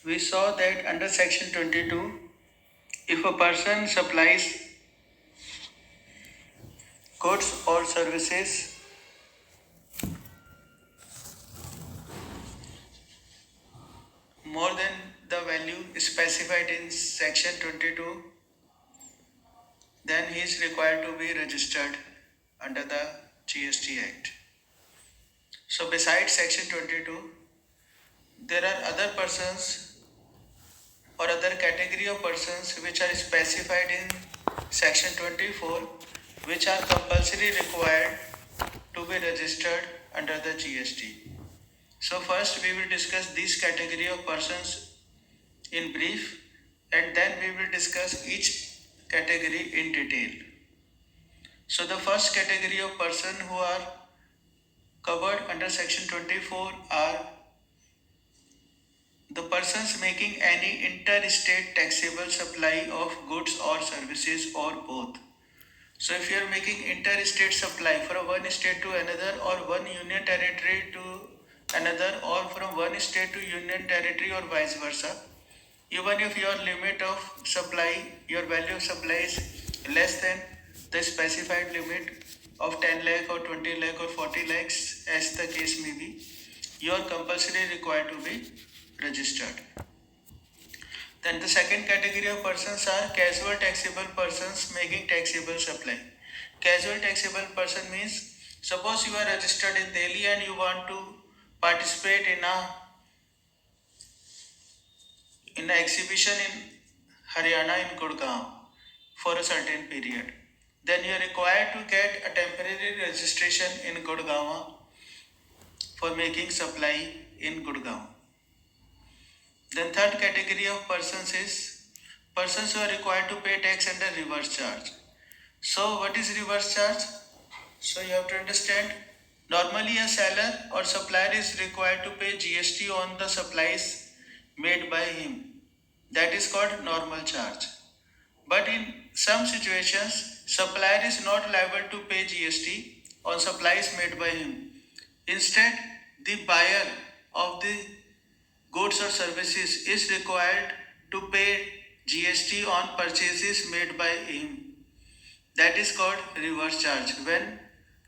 we saw that under section 22, if a person supplies goods or services more than the value specified in section 22, then he is required to be registered under the GST Act. So besides section 22, there are other persons or other category of persons which are specified in section 24, which are compulsory required to be registered under the GST. So first we will discuss this category of persons in brief, and then we will discuss each category in detail. So the first category of person who are covered under section 24 are the persons making any interstate taxable supply of goods or services or both. So if you are making interstate supply from one state to another or one union territory to another or from one state to union territory or vice versa, even if your limit of supply, your value of supply is less than the specified limit of 10 lakh or 20 lakh or 40 lakhs as the case may be, you are compulsory required to be registered. Then the second category of persons are casual taxable persons making taxable supply. Casual taxable person means suppose you are registered in Delhi and you want to participate in an exhibition in Haryana in Gurgaon for a certain period. Then you are required to get a temporary registration in Gurgaon for making supply in Gurgaon. Then third category of persons is persons who are required to pay tax under reverse charge. So what is reverse charge? So you have to understand, normally a seller or supplier is required to pay GST on the supplies made by him. That is called normal charge. But in some situations, supplier is not liable to pay GST on supplies made by him. Instead, the buyer of the goods or services is required to pay GST on purchases made by him. That is called reverse charge, when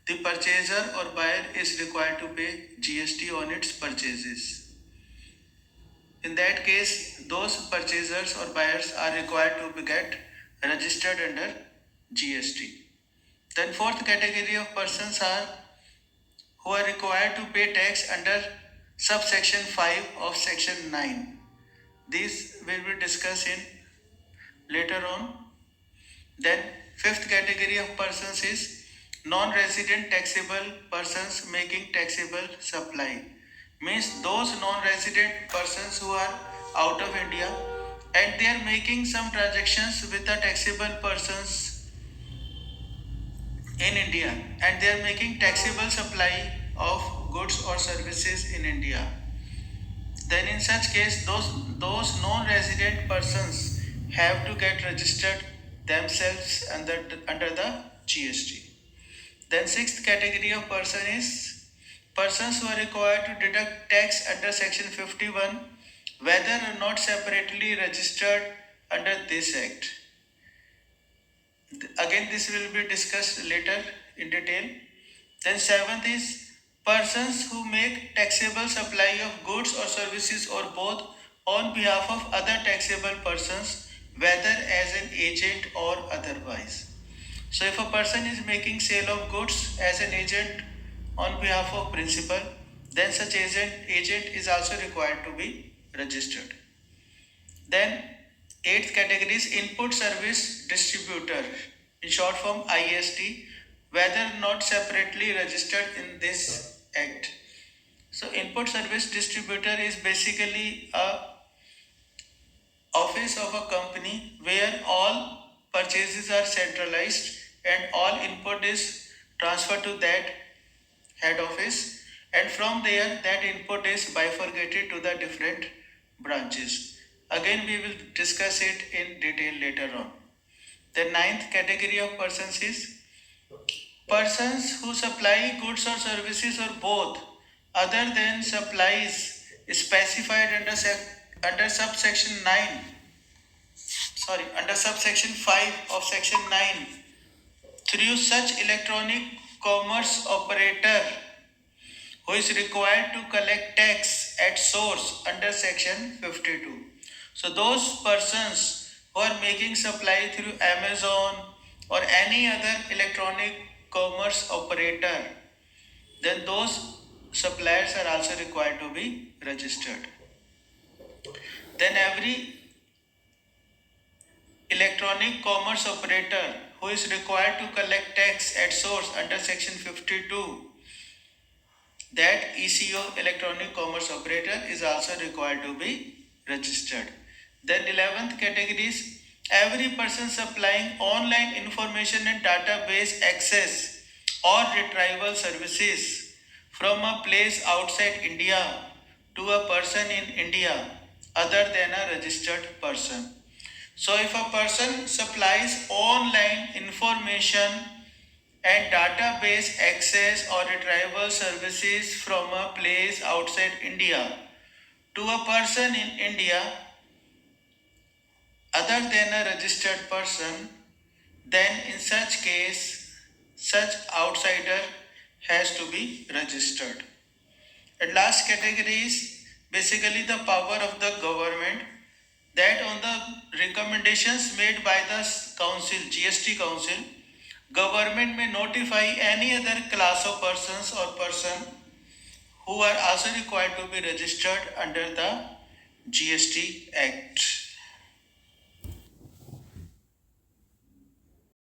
the purchaser or buyer is required to pay GST on its purchases. In that case, those purchasers or buyers are required to get registered under GST. Then fourth category of persons are who are required to pay tax under subsection 5 of section 9. These will be discussed in later on. Then fifth category of persons is non-resident taxable persons making taxable supply. Means those non-resident persons who are out of India and they are making some transactions with the taxable persons in India and they are making taxable supply of goods or services in India. Then in such case those non-resident persons have to get registered themselves under the GST. Then sixth category of person is persons who are required to deduct tax under section 51 whether or not separately registered under this act. Again, this will be discussed later in detail. Then seventh is persons who make taxable supply of goods or services or both on behalf of other taxable persons, whether as an agent or otherwise. So if a person is making sale of goods as an agent on behalf of principal, then such agent is also required to be registered. Then eighth category is input service distributor, in short form ISD, whether not separately registered in this act. So input service distributor is basically a office of a company where all purchases are centralized and all input is transferred to that head office, and from there that input is bifurcated to the different branches. Again, we will discuss it in detail later on. The ninth category of persons is persons who supply goods or services or both other than supplies specified under subsection 5 of section 9, through such electronic commerce operator who is required to collect tax at source under section 52. So those persons who are making supply through Amazon or any other electronic commerce operator, then those suppliers are also required to be registered. Then every electronic commerce operator who is required to collect tax at source under section 52, that ECO, electronic commerce operator, is also required to be registered. Then 11th category is every person supplying online information and database access or retrieval services from a place outside India to a person in India other than a registered person. So if a person supplies online information and database access or retrieval services from a place outside India to a person in India other than a registered person, then in such case, such outsider has to be registered. And last category is basically the power of the government, that on the recommendations made by the council, GST council, government may notify any other class of persons or person who are also required to be registered under the GST Act.